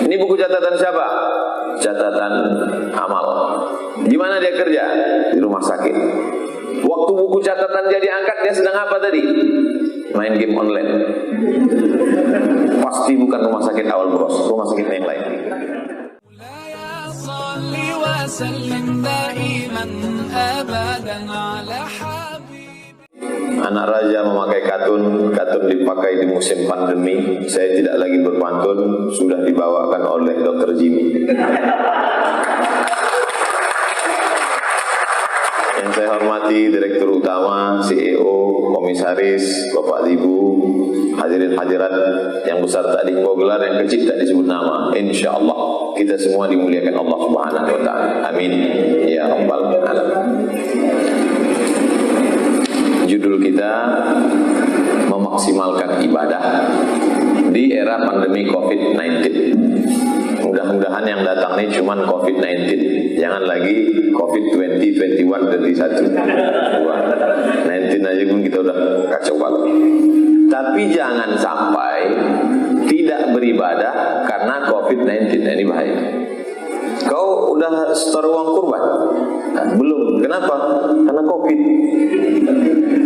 Ini buku catatan siapa? Catatan amal. Di mana dia kerja? Di rumah sakit. Waktu buku catatan dia diangkat, dia sedang apa tadi? Main game online. Pasti bukan rumah sakit Awal Bros, rumah sakit yang lain. Anak raja memakai katun dipakai di musim pandemi. Saya tidak lagi berpantun, sudah dibawakan oleh Dr. Jimmy. Yang saya hormati Direktur Utama, CEO, Komisaris, Bapak Ibu, hadirin hadirat yang besar tak dibawa gelar, yang kecil tak disebut nama. Insya Allah kita semua dimuliakan Allah Subhanahu Wa Taala. Amin ya Rabbal Alamin. Judul kita memaksimalkan ibadah di era pandemi COVID-19. Mudah-mudahan yang datang ini cuma COVID-19, jangan lagi COVID-2021 dari 1, 2, 19 aja pun kita udah kacau banget. Tapi jangan sampai tidak beribadah karena COVID-19, ini bahaya. Kau udah setor uang kurban? Nah, belum. Kenapa? Karena COVID.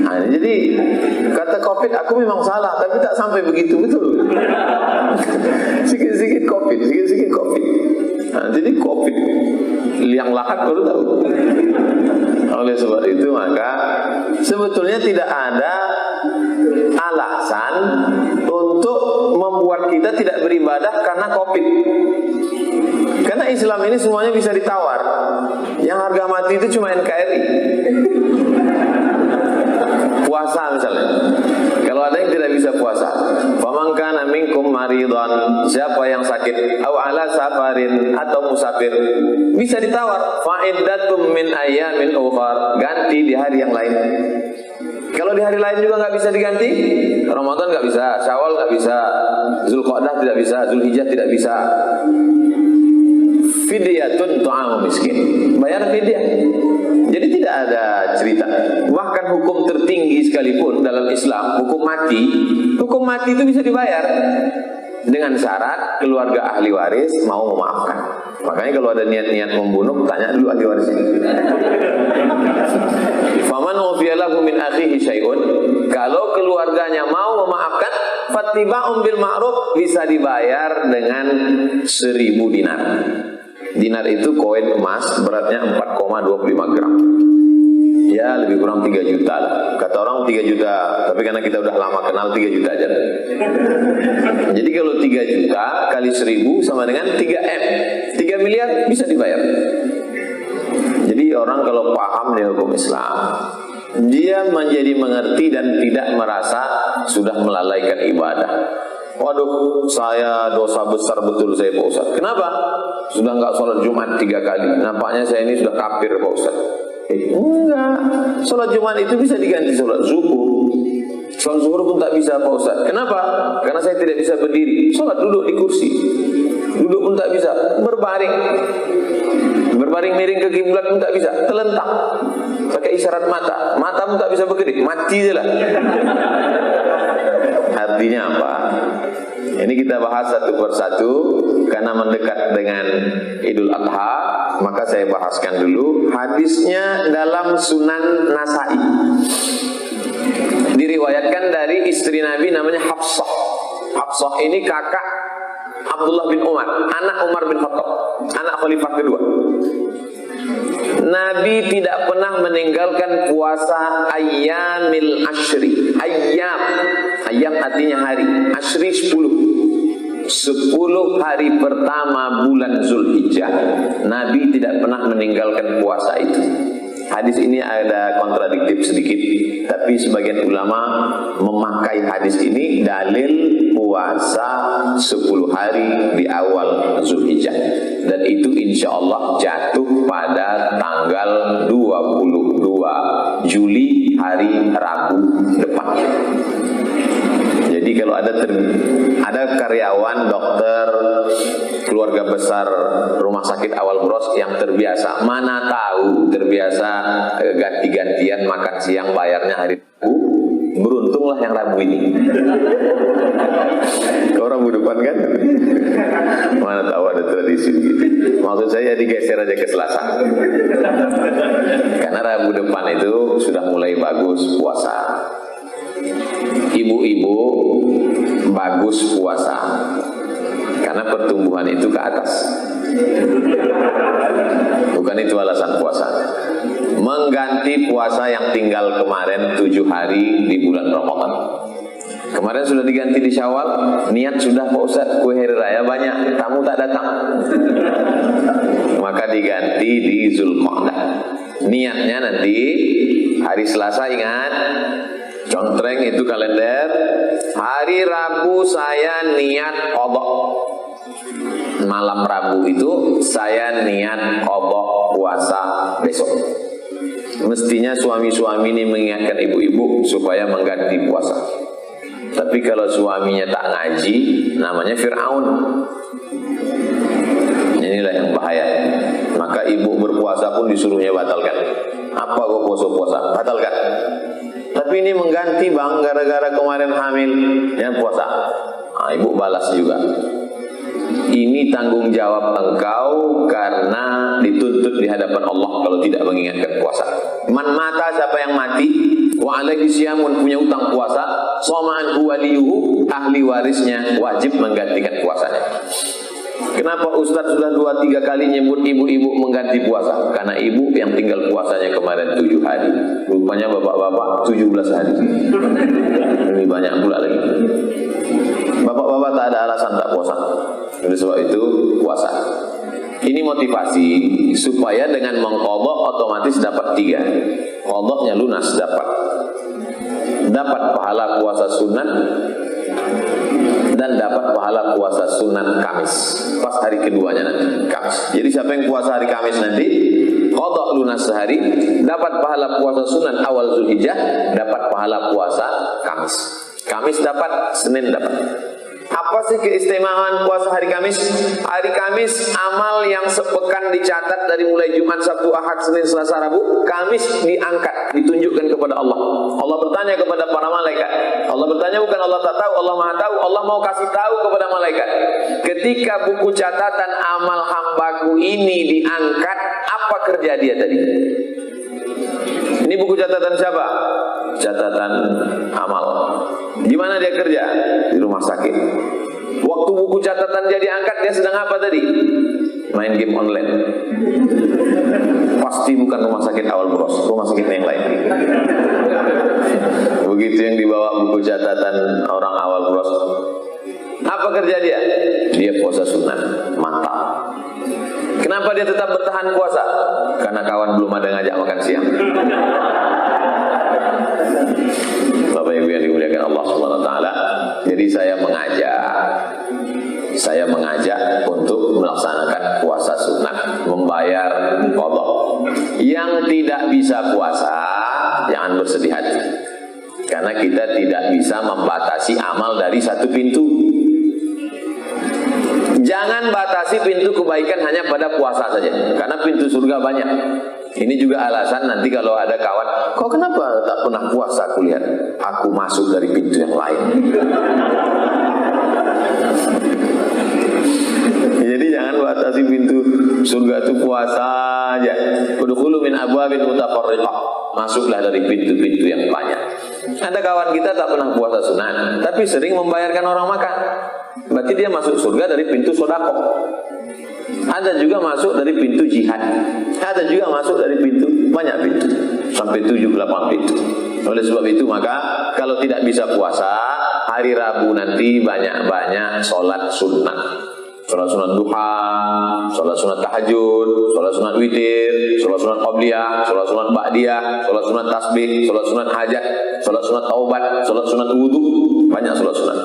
Nah, jadi kata COVID, aku memang salah, tapi tak sampai begitu, betul. Sikit-sikit COVID, sikit-sikit COVID. Nah, jadi COVID liang lahat baru tahu. Oleh sebab itu maka sebetulnya tidak ada alasan untuk membuat kita tidak beribadah karena COVID. Karena Islam ini semuanya bisa ditawar. Yang harga mati itu cuma NKRI. Puasa misalnya. Kalau ada yang tidak bisa puasa, faman kana minkum maridhan, siapa yang sakit, au ala safarin, atau musafir, bisa ditawar, fa'iddatum min ayyamin ukhar, ganti di hari yang lain. Kalau di hari lain juga nggak bisa diganti, Ramadan nggak bisa, Syawal nggak bisa, Zulqa'dah tidak bisa, Zulhijjah tidak bisa. Fidyatun ta'amu miskin, bayar fidyah. Jadi tidak ada cerita. Bahkan hukum tertinggi sekalipun dalam Islam, hukum mati itu bisa dibayar dengan syarat keluarga ahli waris mau memaafkan. Makanya kalau ada niat-niat membunuh, tanya dulu ahli warisnya. Faman ufiya lahu min akhihi syai'un, kalau keluarganya mau memaafkan, fattiba'un bil ma'ruf, bisa dibayar dengan 1000 dinar. Dinar itu koin emas, beratnya 4,25 gram. Ya lebih kurang 3 juta lah. Kata orang 3 juta, tapi karena kita udah lama kenal 3 juta aja. Jadi kalau 3 juta kali 1000 sama dengan 3M, 3 miliar bisa dibayar. Jadi orang kalau paham di hukum Islam, dia menjadi mengerti dan tidak merasa sudah melalaikan ibadah. Waduh, saya dosa besar betul saya Pak Ustaz. Kenapa? Sudah enggak sholat Jumat 3 kali. Nampaknya saya ini sudah kafir Pak Ustaz. Enggak. Sholat Jumat itu bisa diganti sholat zuhur. Sholat zuhur pun tak bisa Pak Ustaz. Kenapa? Karena saya tidak bisa berdiri. Sholat duduk di kursi. Duduk pun tak bisa. Berbaring. Berbaring miring ke kiblat pun tak bisa. Terlentang. Pakai isyarat mata. Mata pun tak bisa berkedip. Mati je lah. Artinya apa? Ini kita bahas satu persatu karena mendekat dengan Idul Adha, maka saya bahaskan dulu hadisnya dalam Sunan Nasai. Diriwayatkan dari istri Nabi namanya Hafsah. Hafsah ini kakak Abdullah bin Umar, anak Umar bin Khattab, anak khalifah kedua. Nabi tidak pernah meninggalkan puasa ayyamil ashri. Ayyam artinya hari, ashri 10 hari pertama bulan Zulhijjah. Nabi tidak pernah meninggalkan puasa itu. Hadis ini ada kontradiktif sedikit, tapi sebagian ulama memakai hadis ini dalil puasa 10 hari di awal Zulhijjah, dan itu insya Allah jatuh pada tanggal 22 Juli hari Rabu depan. Jadi kalau ada karyawan, dokter, keluarga besar rumah sakit Awal Bros yang terbiasa, mana tahu terbiasa ganti-gantian makan siang bayarnya hari Rabu, Beruntunglah yang Rabu ini. Kalau Rabu depan kan, mana tahu ada tradisi begitu. Maksud saya digeser aja ke Selasa. Karena Rabu depan itu sudah mulai bagus puasa. Ibu-ibu bagus puasa. Karena pertumbuhan itu ke atas. Bukan itu alasan puasa. Mengganti puasa yang tinggal kemarin 7 hari di bulan Ramadan. Kemarin sudah diganti di Syawal, niat sudah Pak Ustaz, kue hari raya banyak, tamu tak datang. Maka diganti di Zulqa'dah. Niatnya nanti hari Selasa, ingat, contreng itu kalender. Hari Rabu saya niat qadha. Malam Rabu itu saya niat qadha puasa besok. Mestinya suami-suami ini mengingatkan ibu-ibu supaya mengganti puasa. Tapi kalau suaminya tak ngaji, namanya Fir'aun. Inilah yang bahaya. Maka ibu berpuasa pun disuruhnya batalkan. Apa kok puasa-puasa? Batalkan. Tapi ini mengganti bang, gara-gara kemarin hamil, ya puasa. Nah, ibu balas juga. Ini tanggung jawab engkau karena dituntut di hadapan Allah kalau tidak mengingatkan puasa. Man mata, siapa yang mati, wa alaihi siyamun, punya utang puasa, soma'an waliyuhu, ahli warisnya wajib menggantikan puasanya. Kenapa Ustadz sudah 2-3 kali nyebut ibu-ibu mengganti puasa? Karena ibu yang tinggal puasanya kemarin 7 hari, rupanya bapak-bapak 17 hari. Ini banyak pula lagi. Bapak-bapak tak ada alasan tak puasa. Oleh sebab itu puasa. Ini motivasi supaya dengan mengqadha otomatis dapat 3. Qadhanya lunas, dapat pahala puasa sunat dan dapat pahala puasa sunat Kamis. Pas hari keduanya nanti Kamis. Jadi siapa yang puasa hari Kamis nanti, qadha lunas sehari, dapat pahala puasa sunat awal Zulhijjah, dapat pahala puasa Kamis. Kamis dapat, Senin dapat. Apa sih keistimewaan puasa hari Kamis? Hari Kamis amal yang sepekan dicatat dari mulai Jumat, Sabtu, Ahad, Senin, Selasa, Rabu, Kamis diangkat, ditunjukkan kepada Allah. Allah bertanya kepada para malaikat. Allah bertanya bukan Allah tak tahu, Allah Maha tahu. Allah mau kasih tahu kepada malaikat. Ketika buku catatan amal hambaku ini diangkat, apa kerja dia tadi? Ini buku catatan siapa? Catatan amal. Di mana dia kerja? Di rumah sakit. Waktu buku catatan dia diangkat, dia sedang apa tadi? Main game online. Pasti bukan rumah sakit Awal Bros, rumah sakit yang lain. Begitu yang dibawa buku catatan orang Awal Bros. Apa kerja dia? Dia puasa sunat, mantap. Kenapa dia tetap bertahan puasa? Karena kawan belum ada ngajak makan siang. Bapak Ibu yang dimuliakan Allah Subhanahu wa taala. Jadi saya mengajak untuk melaksanakan puasa sunat, membayar qadha. Yang tidak bisa puasa, jangan bersedih hati. Karena kita tidak bisa membatasi amal dari satu pintu. Jangan batasi pintu kebaikan hanya pada puasa saja, karena pintu surga banyak. Ini juga alasan nanti kalau ada kawan, kok kenapa tak pernah puasa? Aku lihat, aku masuk dari pintu yang lain. Jadi jangan batasi pintu surga itu puasa aja. Udkhulu min abwabin mutafarriqah. Masuklah dari pintu-pintu yang banyak. Ada kawan kita tak pernah puasa sunat, tapi sering membayarkan orang makan. Berarti dia masuk surga dari pintu sedekah. Ada juga masuk dari pintu jihad. Ada juga masuk dari pintu, banyak pintu, sampai 7-8 pintu. Oleh sebab itu maka kalau tidak bisa puasa, hari Rabu nanti banyak-banyak sholat sunnah. Sholat sunat duha, sholat sunat tahajud, sholat sunat witir, sholat sunat qabliyah, sholat sunat ba'diyah, sholat sunat tasbih, sholat sunat hajat, sholat sunat taubat, sholat sunat wudu. Banyak sholat sunat.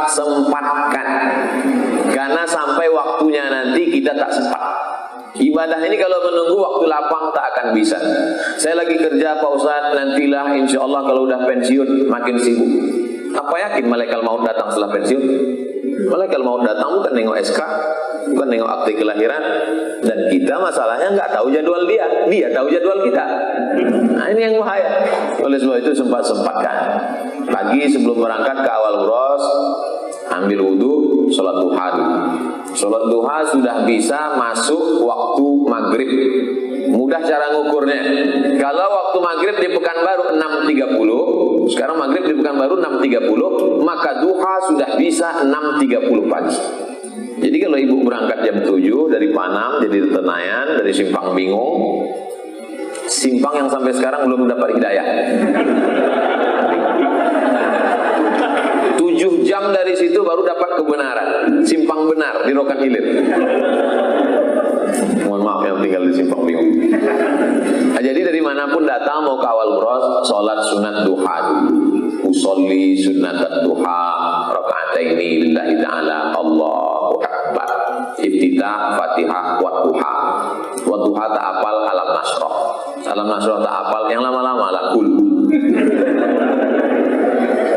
Sempatkan, karena sampai waktunya nanti kita tak sempat. Ibadah ini kalau menunggu waktu lapang tak akan bisa. Saya lagi kerja Pak Ustaz, nantilah insya Allah kalau udah pensiun makin sibuk. Apa yakin malaikat maut datang setelah pensiun? Malaikat maut datang bukan nengok SK, bukan nengok akte kelahiran. Dan kita masalahnya nggak tahu jadwal dia tahu jadwal kita. Nah ini yang bahaya. Oleh sebab itu sempat-sempatkan pagi sebelum berangkat ke awal uros, ambil wudhu, sholat duha. Sholat duha sudah bisa masuk waktu maghrib. Mudah cara ngukurnya. Kalau waktu maghrib di Pekanbaru 6.30, sekarang maghrib di Pekanbaru 6.30, maka duha sudah bisa 6.30 pagi. Jadi kalau ibu berangkat jam 7 dari Panam, jadi Tenayan, dari Simpang Bingung, simpang yang sampai sekarang belum mendapat hidayah. 7 jam dari situ baru dapat kebenaran. Simpang benar di Rokan Hilir. Mohon maaf yang tinggal di Simpang Bingung. Nah, jadi dari manapun datang mau ke awal uros, sholat sunat duha. Usolli sunat duha raka'ataini lillahi ta'ala. Allahu Akbar. Iftitah Fatihah wa duha. Wa duha tak apal alam nasroh. Alam nasroh tak apal yang lama-lama lah kul.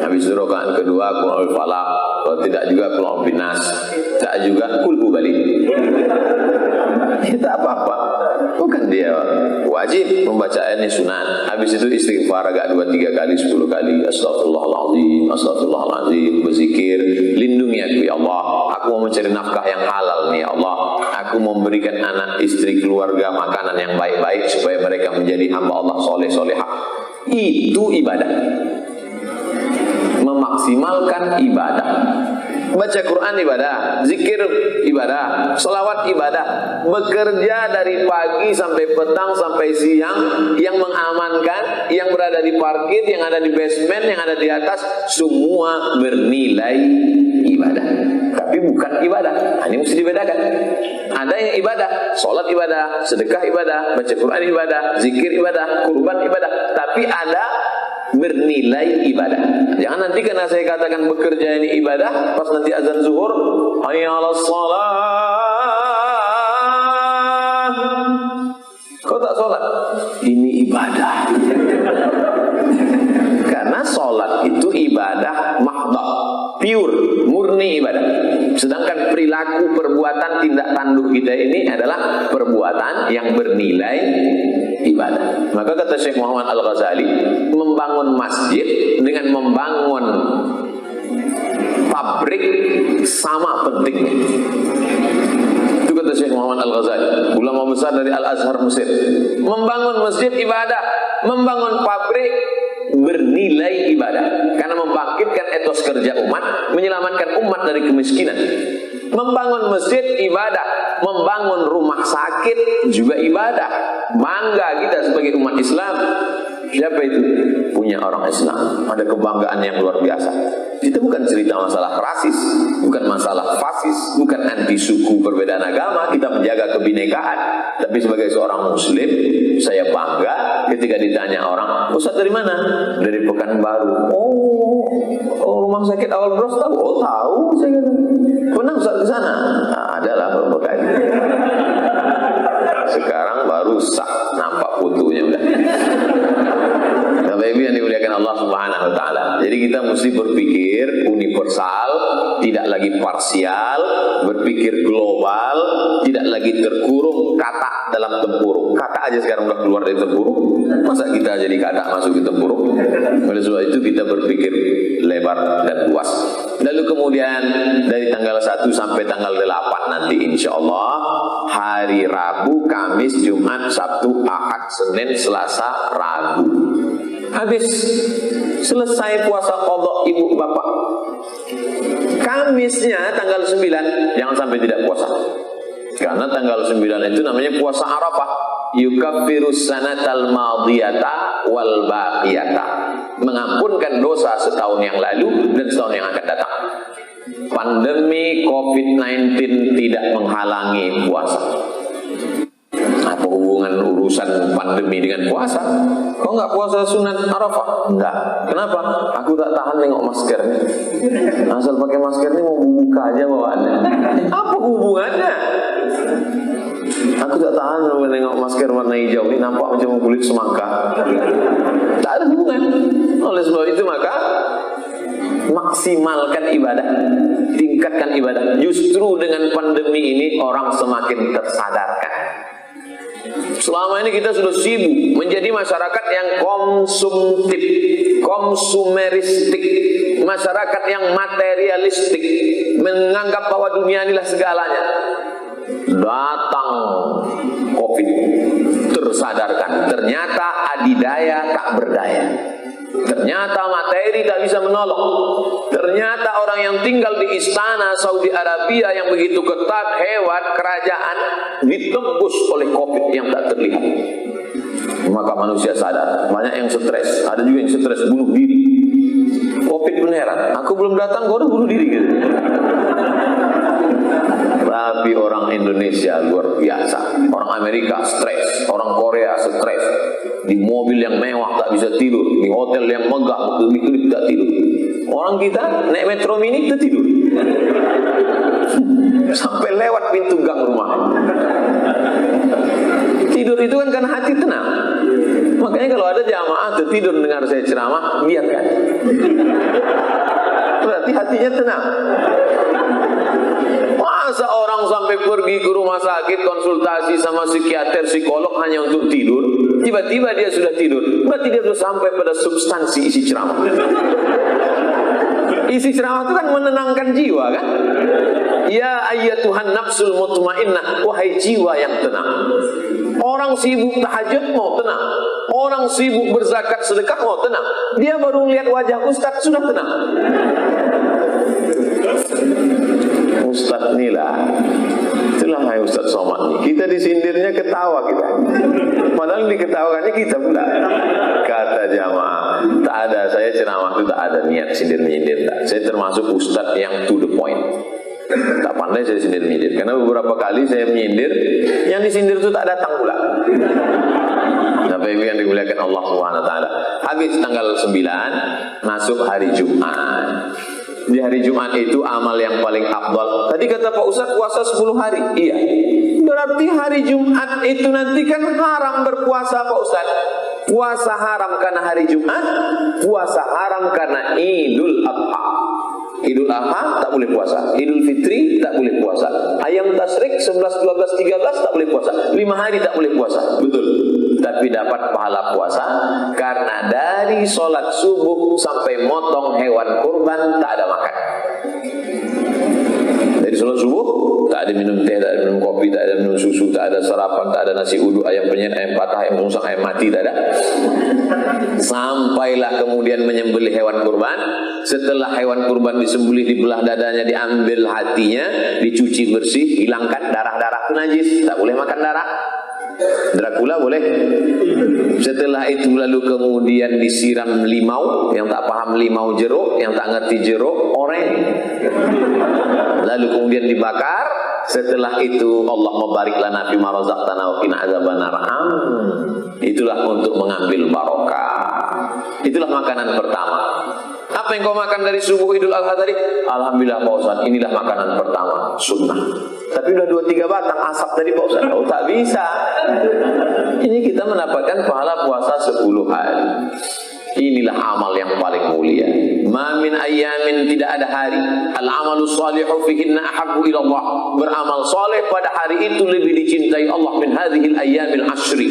Habis itu rakaat kedua Qul falaq, kalau tidak juga Qul binas, tak juga Qul balik. Tidak apa-apa. Bukan dia wajib membaca ini sunat. Habis itu istighfar agak 2-3 kali, 10 kali. Astagfirullahaladzim, astagfirullahaladzim. Berzikir, lindungi aku ya Allah. Aku mau mencari nafkah yang halal nih ya Allah. Aku mau memberikan anak, istri, keluarga makanan yang baik-baik supaya mereka menjadi hamba Allah soleh-solehah. Itu ibadah. Memaksimalkan ibadah. Baca Quran ibadah, zikir ibadah, selawat ibadah, bekerja dari pagi sampai petang sampai siang, yang mengamankan, yang berada di parkir, yang ada di basement, yang ada di atas, semua bernilai ibadah. Tapi bukan ibadah, ini mesti dibedakan. Ada yang ibadah, sholat ibadah, sedekah ibadah, baca Quran ibadah, zikir ibadah, kurban ibadah. Tapi ada bernilai ibadah. Jangan nanti karena saya katakan bekerja ini ibadah, pas nanti azan zuhur, hayya 'alas shalah, kau tak sholat. Ini ibadah. Karena sholat itu ibadah mahdah, pure, murni ibadah. Sedangkan perilaku, perbuatan, tindak tanduk kita ini adalah perbuatan yang bernilai ibadah. Maka kata Syekh Muhammad Al-Ghazali, membangun masjid dengan membangun pabrik sama pentingnya. Itu kata Syekh Muhammad Al-Ghazali, ulama besar dari Al-Azhar Mesir. Membangun masjid ibadah, membangun pabrik bernilai ibadah. Karena membangkitkan etos kerja umat, menyelamatkan umat dari kemiskinan. Membangun masjid ibadah, membangun rumah sakit juga ibadah. Bangga kita sebagai umat Islam. Siapa itu? Punya orang Islam. Ada kebanggaan yang luar biasa. Itu bukan cerita masalah rasis, bukan masalah fasis, bukan anti suku perbedaan agama. Kita menjaga kebinekaan. Tapi sebagai seorang Muslim, saya bangga ketika ditanya orang, Ustaz dari mana? Dari Pekanbaru. Oh, rumah sakit Awal Bros tahu? Oh tahu. Saya pernah Ustaz ke sana. Nah, adalah beberapa kali. Sekarang baru sah nampak fotonya udah. Bapak Ibu yang dimuliakan Allah Subhanahu wa taala. Jadi kita mesti berpikir universal, tidak lagi parsial, berpikir global, tidak lagi terkurung kata dalam tempurung. Kata aja sekarang udah keluar dari tempurung. Masa kita jadi kata masuk ke tempurung? Oleh sebab itu kita berpikir lebar dan luas. Lalu kemudian dari tanggal 1 sampai tanggal 8 nanti insya Allah, hari Rabu, Kamis, Jumat, Sabtu, Ahad, Senin, Selasa, Rabu. Habis selesai puasa qadha ibu bapak. Kamisnya tanggal 9 jangan sampai tidak puasa. Karena tanggal 9 itu namanya puasa Arafah. Yukaffirus sanatal madiyata wal baqiyata. Mengampunkan dosa setahun yang lalu dan setahun yang akan datang. Pandemi COVID-19 tidak menghalangi puasa. Apa hubungan urusan pandemi dengan puasa? Kau nggak puasa sunat Arafah? Enggak. Kenapa? Aku tak tahan nengok maskernya. Asal pakai maskernya mau buka aja bawaannya. Apa hubungannya? Aku tak tahan nengok masker warna hijau ini, nampak macam kulit semangka. Tak ada hubungan. Oleh sebab itu maka maksimalkan ibadah, tingkatkan ibadah. Justru dengan pandemi ini orang semakin tersadarkan. Selama ini kita sudah sibuk menjadi masyarakat yang konsumtif, konsumeristik, masyarakat yang materialistik, menganggap bahwa dunia inilah segalanya. Datang COVID, tersadarkan, ternyata adidaya tak berdaya. Ternyata materi tak bisa menolong. Ternyata orang yang tinggal di istana Saudi Arabia yang begitu ketat, hebat, kerajaan ditembus oleh COVID yang tak terlihat. Maka manusia sadar, banyak yang stres, ada juga yang stres bunuh diri. COVID pun heran, aku belum datang, kau udah bunuh diri gitu. Tapi orang Indonesia luar biasa. Orang Amerika stres, orang Korea stres. Di mobil yang mewah tak bisa tidur, di hotel yang megah berkelip-kelip tak tidur. Orang kita naik metro mini tak tidur. Sampai lewat pintu gang rumah. Tidur itu kan karena hati tenang. Makanya kalau ada jamaah tertidur dengar saya ceramah, biarkan. Berarti hatinya tenang. Masa orang sampai pergi ke rumah sakit konsultasi sama psikiater, psikolog hanya untuk tidur, tiba-tiba dia sudah tidur. Berarti dia sudah sampai pada substansi isi ceramah. Isi ceramah itu kan menenangkan jiwa kan? Ya ayyatuhan nafsul mutmainnah, wahai jiwa yang tenang. Orang sibuk tahajud mau tenang, orang sibuk berzakat sedekah mau tenang. Dia baru lihat wajah Ustaz sudah tenang. Ustaz inilah, itulah hai Ustaz Somad nih. Kita disindirnya ketawa kita, padahal diketawakannya kita pula. Kata jamaah, tak ada, saya ceramah itu tak ada niat sindir-menyindir tak. Saya termasuk Ustaz yang to the point. Tak pandai saya sindir-menyindir, karena beberapa kali saya menyindir, yang disindir itu tak datang pula. Sampai yang dimuliakan Allah Subhanahu wa taala. Habis tanggal 9 masuk hari Jumat. Di hari Jumat itu amal yang paling afdal. Tadi kata Pak Ustaz puasa 10 hari. Iya. Berarti hari Jumat itu nanti kan haram berpuasa Pak Ustaz. Puasa haram karena hari Jumat, puasa haram karena Idul Adha. Idul Adha tak boleh puasa, Idul Fitri tak boleh puasa, Ayam Tasyrik 11, 12, 13 tak boleh puasa, 5 hari tak boleh puasa. Betul. Tapi dapat pahala puasa karena dari sholat subuh sampai motong hewan kurban tak ada makan. Dari sholat subuh tak ada minum teh, tak ada minum kopi, tak ada minum susu, tak ada sarapan, tak ada nasi uduk, ayam penyet, ayam patah, ayam musang, ayam mati, tak ada. Sampailah kemudian menyembelih hewan kurban. Setelah hewan kurban disembelih, dibelah dadanya, diambil hatinya, dicuci bersih, hilangkan darah-darah itu najis, tak boleh makan darah. Dracula boleh. Setelah itu lalu kemudian disiram limau, yang tak paham limau jeruk, yang tak ngerti jeruk oranye. Lalu kemudian dibakar. Setelah itu Allah membarik lana fima razaqtana wa qina adzabannar. Itulah untuk mengambil barokah. Itulah makanan pertama. Apa yang kau makan dari subuh Idul Adha tadi? Alhamdulillah Pak Ustaz, inilah makanan pertama, sunnah. Tapi udah 2-3 batang asap tadi Pak Ustaz. Oh, tak bisa. Ini kita mendapatkan pahala puasa 10 hari. Inilah amal yang paling mulia. Ma min ayyamin, tidak ada hari, al-amalu shalihu fihinna ahabbu ila Allah. Beramal saleh pada hari itu lebih dicintai Allah min hadhil ayyamil ashri.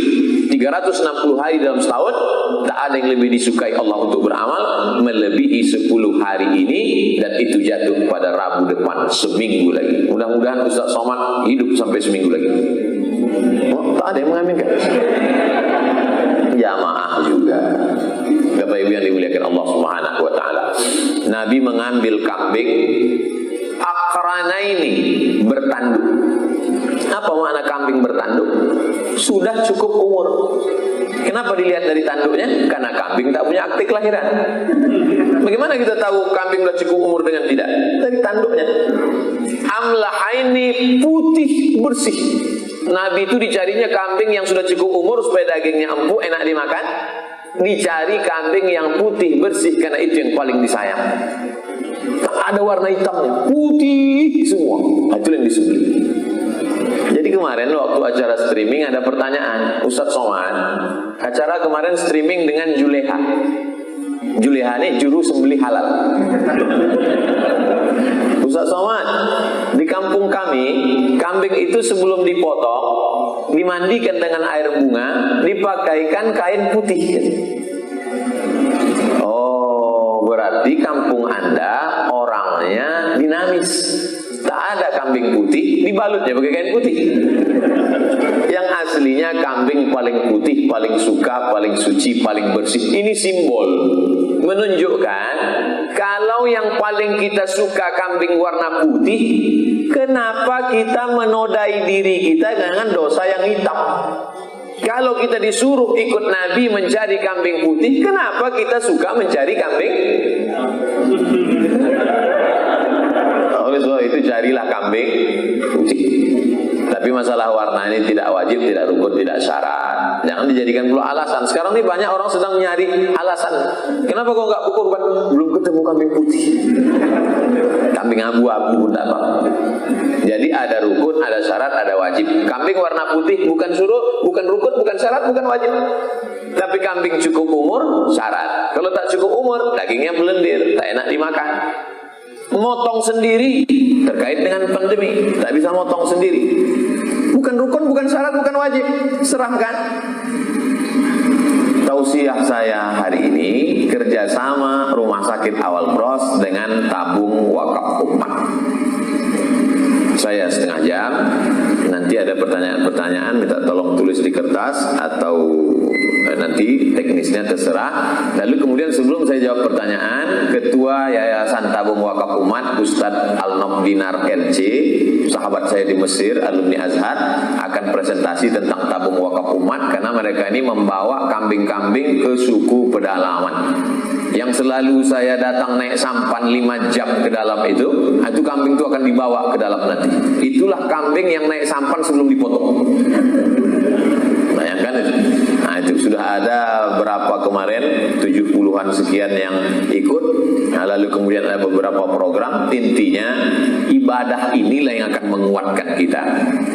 360 hari dalam setahun, tak ada yang lebih disukai Allah untuk beramal melebihi 10 hari ini, dan itu jatuh pada Rabu depan, seminggu lagi. Mudah-mudahan Ustaz Somad hidup sampai seminggu lagi. Oh, tak ada yang mengaminkan. Jamaah juga. Bapak Ibu yang dimuliakan Allah Subhanahu wa taala. Nabi mengambil kambing akranaini, bertanduk. Apa makna kambing bertanduk? Sudah cukup umur. Kenapa dilihat dari tanduknya? Karena kambing tak punya akte kelahiran. Bagaimana kita tahu kambing sudah cukup umur dengan tidak? Dari tanduknya. Amlahaini, putih bersih. Nabi itu dicarinya kambing yang sudah cukup umur supaya dagingnya empuk, enak dimakan. Dicari kambing yang putih bersih karena itu yang paling disayang. Tak ada warna hitamnya, putih semua. Itu yang disembelih. Jadi kemarin waktu acara streaming ada pertanyaan, Ustaz Somad, acara kemarin streaming dengan Juleha. Julehani juru sembelih halal. Ustaz Somad, di kampung kami, kambing itu sebelum dipotong, dimandikan dengan air bunga, dipakaikan kain putih. Oh, berarti kampung Anda orangnya dinamis. Tak ada kambing putih, dibalutnya pakai kain putih. Yang aslinya kambing paling putih, paling suka, paling suci, paling bersih. Ini simbol menunjukkan kalau yang paling kita suka kambing warna putih, kenapa kita menodai diri kita dengan dosa yang hitam? Kalau kita disuruh ikut Nabi mencari kambing putih, kenapa kita suka mencari kambing? Oleh sebab itu carilah kambing putih. Tapi masalah warna ini tidak wajib, tidak rukun, tidak syarat. Jangan dijadikan pula alasan. Sekarang ini banyak orang sedang mencari alasan. Kenapa kok nggak kurban? Belum ketemu kambing putih. Kambing abu-abu, tidak apa. Jadi ada rukun, ada syarat, ada wajib. Kambing warna putih bukan suruh, bukan rukun, bukan syarat, bukan wajib. Tapi kambing cukup umur, syarat. Kalau tak cukup umur, dagingnya belendir, tak enak dimakan. Motong sendiri terkait dengan pandemi, tak bisa motong sendiri. Bukan rukun, bukan syarat, bukan wajib. Serahkan. Tausiah saya hari ini kerjasama Rumah Sakit Awal Bros dengan tabung wakaf umat. Saya setengah jam. Nanti ada pertanyaan-pertanyaan, minta tolong tulis di kertas atau nanti teknisnya terserah. Lalu kemudian sebelum saya jawab pertanyaan, Ketua Yayasan Tabung Wakaf Umat Ustadz Al-Nobdinar LC, sahabat saya di Mesir, alumni Azhar, akan presentasi tentang tabung wakaf umat karena mereka ini membawa kambing-kambing ke suku pedalaman. Yang selalu saya datang naik sampan 5 jam ke dalam itu kambing itu akan dibawa ke dalam nanti. Itulah kambing yang naik sampan sebelum dipotong. Bayangkan itu. Nah itu sudah ada berapa kemarin 70-an sekian yang ikut. Nah, lalu kemudian ada beberapa program. Intinya ibadah inilah yang akan menguatkan kita.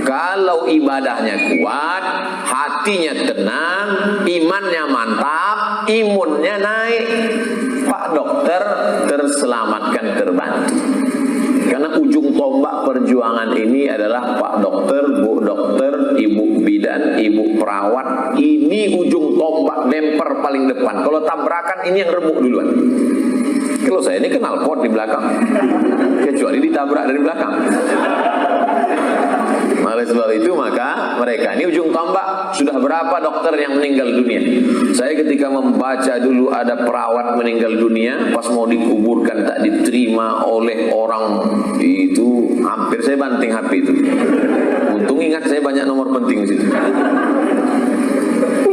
Kalau ibadahnya kuat, hatinya tenang, imannya mantap, imunnya naik, Pak Dokter terselamatkan, terbantu. Karena ujung tombak perjuangan ini adalah Pak Dokter, Bu Dokter, Ibu Bidan, Ibu Perawat. Ini ujung tombak, demper paling depan. Kalau tabrakan ini yang remuk duluan. Kalau saya ini kenal pot di belakang, kecuali ditabrak dari belakang. Oleh sebab itu maka mereka ini ujung tombak. Sudah berapa dokter yang meninggal dunia? Saya ketika membaca dulu ada perawat meninggal dunia, pas mau dikuburkan tak diterima oleh orang itu, hampir saya banting HP itu. Untung ingat saya banyak nomor penting di situ.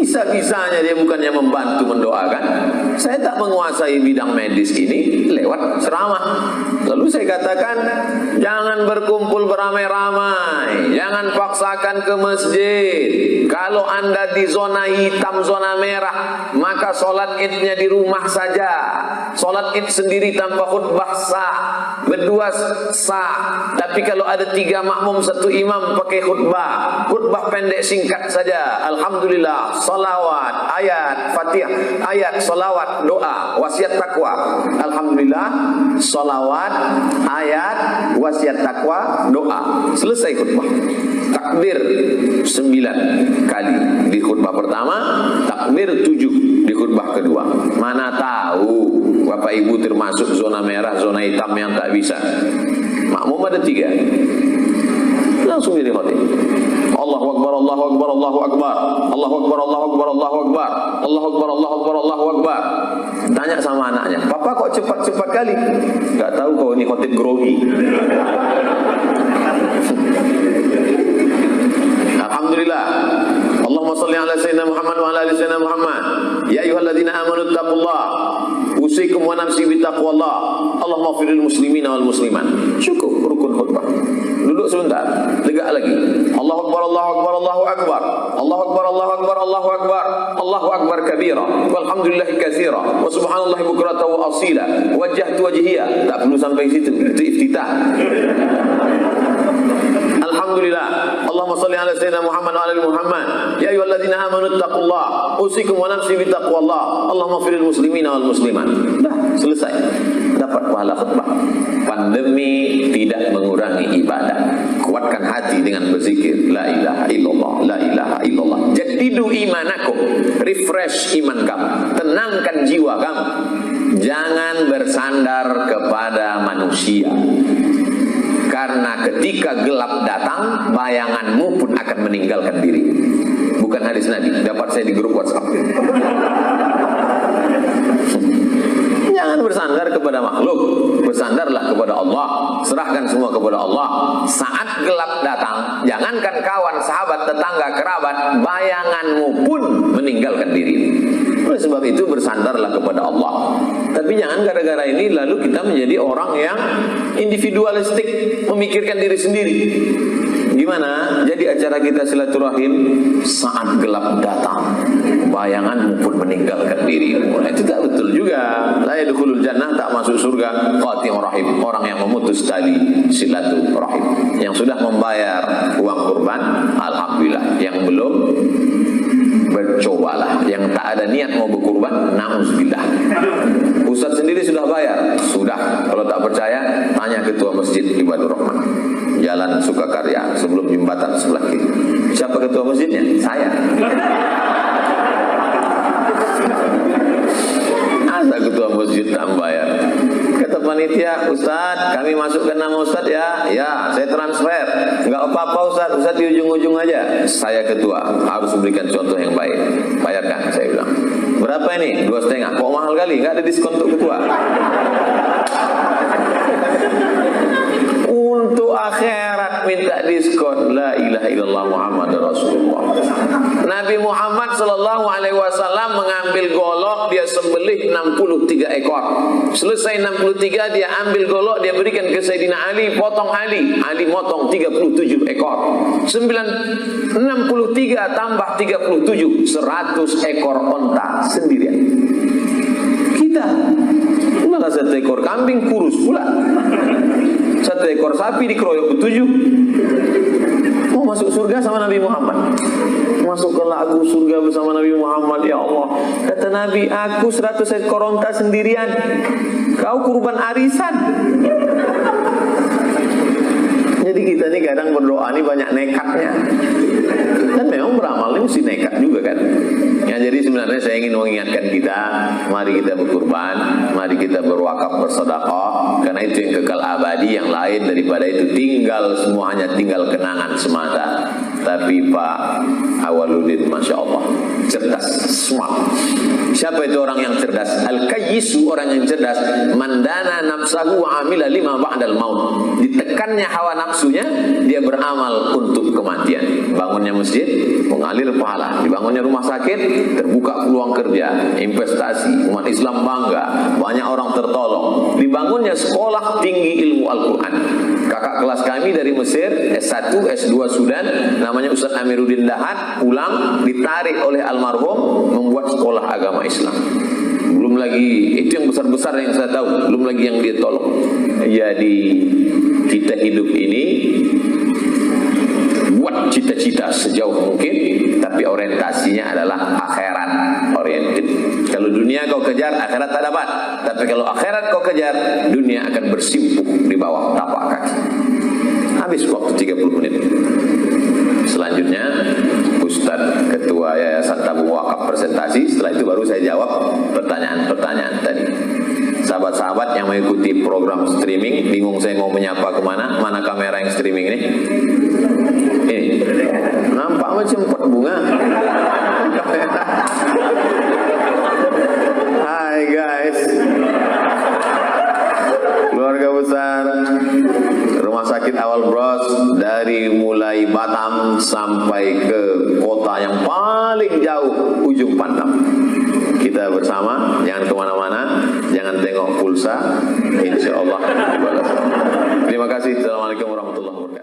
Bisa-bisanya dia bukannya membantu mendoakan. Saya tak menguasai bidang medis ini, lewat ceramah. Lalu saya katakan, jangan berkumpul beramai-ramai, jangan paksakan ke masjid. Kalau Anda di zona hitam, zona merah, maka sholat idnya di rumah saja. Sholat id sendiri tanpa khutbah sah, berdua sah. Tapi kalau ada 3 makmum, 1 imam pakai khutbah, khutbah pendek singkat saja. Alhamdulillah, salawat, ayat, fatihah, ayat, salawat, doa, wasiat takwa. Alhamdulillah, salawat, ayat, wasiat takwa, doa. Selesai khutbah. Takbir 9 kali di khutbah pertama, takbir 7 di khutbah kedua. Mana tahu Bapak Ibu termasuk zona merah, zona hitam yang tak bisa. Makmum ada 3. Langsung jadi khotib. Allahu Akbar, Allahu Akbar, Allahu Akbar, Allahu Akbar, Allahu Akbar, Allahu Akbar, Allahu Akbar, Allahu Akbar, Allahu Akbar. Tanya sama anaknya, Papa kok cepat-cepat kali? Gak tahu kau ini khotib grogi. Alhamdulillah. Allahumma salli ala sayyidina Muhammad wa ala ali sayyidina Muhammad. Ya ayyuhalladzina amanu taqullah. Usikum wa nafsi bitaqwallah. Allahumma firil muslimina wal muslimat. Cukup rukun khutbah. Duduk sebentar, tegak lagi. Allahu Akbar, Allahu Akbar, Allahu Akbar. Allahu Akbar, Allahu Akbar, Allahu Akbar. Allahu Akbar kabira. Walhamdulillahi katsira. Wa subhanallahi bukratan wa asila. Wajjahtu wajhiya. Tak perlu sampai situ. Itu iftitah. Alhamdulillah. Allahumma salli ala sayyidina Muhammad wa ala ali Muhammad. Ya ayyuhalladzina amanu taqullaha usikum wa nafsi bi taqwallah. Allahumma firil muslimina wal muslimat. Dah, selesai. Dapat pahala khutbah. Pandemi tidak mengurangi ibadah. Kuatkan hati dengan berzikir la ilaha illallah, la ilaha illallah. Jadidu imanakum, refresh iman kamu, tenangkan jiwa kamu. Jangan bersandar kepada manusia. Karena ketika gelap datang, bayanganmu pun akan meninggalkan diri. Bukan hadis Nabi, dapat saya di grup WhatsApp. Jangan bersandar kepada makhluk, bersandarlah kepada Allah. Serahkan semua kepada Allah. Saat gelap datang, jangankan kawan, sahabat, tetangga, kerabat, bayanganmu pun meninggalkan diri. Oleh sebab itu bersandarlah kepada Allah. Tapi jangan gara-gara ini lalu kita menjadi orang yang individualistik, memikirkan diri sendiri. Gimana? Jadi acara kita silaturahim saat gelap datang, bayanganmu pun meninggalkan dirimu. Itu tak betul juga. La yadkhulul jannah, tak masuk surga qati'ur rahim, orang yang memutus tali silaturahim. Yang sudah membayar uang kurban, alhamdulillah. Yang belum, bercobalah. Yang tak ada niat mau berkurban, na'udzubillah. Ustaz sendiri sudah bayar? Sudah. Kalau tak percaya, tanya ketua masjid Ibadur Rahman, Jalan Sukakarya, sebelum jembatan sebelah kiri. Siapa ketua masjidnya? Saya. Asa ketua masjid tak bayar. Kata panitia, Ustaz, kami masukkan nama Ustaz ya. Ya, saya transfer. Enggak apa-apa Ustaz, Ustaz di ujung-ujung aja. Saya ketua, harus memberikan contoh yang baik. Bayarkan, saya bilang. Berapa ini? 2,5. Kok mahal kali? Enggak ada diskon untuk ketua. Untuk akhirat minta diskon. La ilaha illallah Muhammad Rasulullah. Nabi Muhammad sallallahu alaihi wasallam mengambil golok, dia sembelih 63 ekor. Selesai 63 dia ambil golok, dia berikan ke Sayyidina Ali, potong Ali. Ali motong 37 ekor. 63 tambah 37, 100 ekor onta sendirian. Kita malah 1 ekor kambing kurus pula. 1 ekor sapi dikeroyok 7. Mau masuk surga sama Nabi Muhammad. Masukkanlah aku surga bersama Nabi Muhammad, ya Allah. Kata Nabi, aku 100 ekor onta sendirian, kau kurban arisan. Jadi kita ini kadang berdoa ini banyak nekatnya. Dan memang beramal ini mesti nekat juga kan. Ya, jadi sebenarnya saya ingin mengingatkan kita, mari kita berkurban, mari kita berwakaf, bersedekah, karena itu yang kekal abadi. Yang lain daripada itu tinggal, semua hanya tinggal kenangan semata. Tapi Pak Awaludin, Masya Allah, cerdas, smart. Siapa itu orang yang cerdas? Al-Kayyisu, orang yang cerdas, mandana nafsahu wa amila lima ba'dal maut. Ditekannya hawa nafsunya, dia beramal untuk kematian. Bangunnya masjid, mengalir pahala. Dibangunnya rumah sakit, terbuka peluang kerja, investasi, umat Islam bangga, banyak orang tertolong. Dibangunnya sekolah tinggi ilmu Al-Quran. Kakak kelas kami dari Mesir, S1, S2 Sudan, namanya Ustaz Amiruddin Dahat, pulang ditarik oleh almarhum membuat sekolah agama Islam. Belum lagi, itu yang besar-besar yang saya tahu, belum lagi yang dia tolong. Jadi kita hidup ini buat cita-cita sejauh mungkin, tapi orientasinya adalah akhirat oriented. Kalau dunia kau kejar, akhirat tak dapat. Tapi kalau akhirat kau kejar, dunia akan bersimpuh di bawah tapak kaki. Habis waktu 30 menit. Selanjutnya Ustadz Ketua Yayasan Tabung Wakaf presentasi. Setelah itu baru saya jawab pertanyaan-pertanyaan tadi. Sahabat-sahabat yang mengikuti program streaming, bingung saya mau menyapa kemana? Mana kamera yang streaming ini? Ini nampak macam pot bunga. Hai guys, keluarga besar Rumah Sakit Awal Bros, dari mulai Batam sampai ke kota yang paling jauh, ujung pandang. Kita bersama, jangan kemana-mana, jangan tengok pulsa, insya Allah dibalas. Terima kasih. Assalamualaikum warahmatullahi wabarakatuh.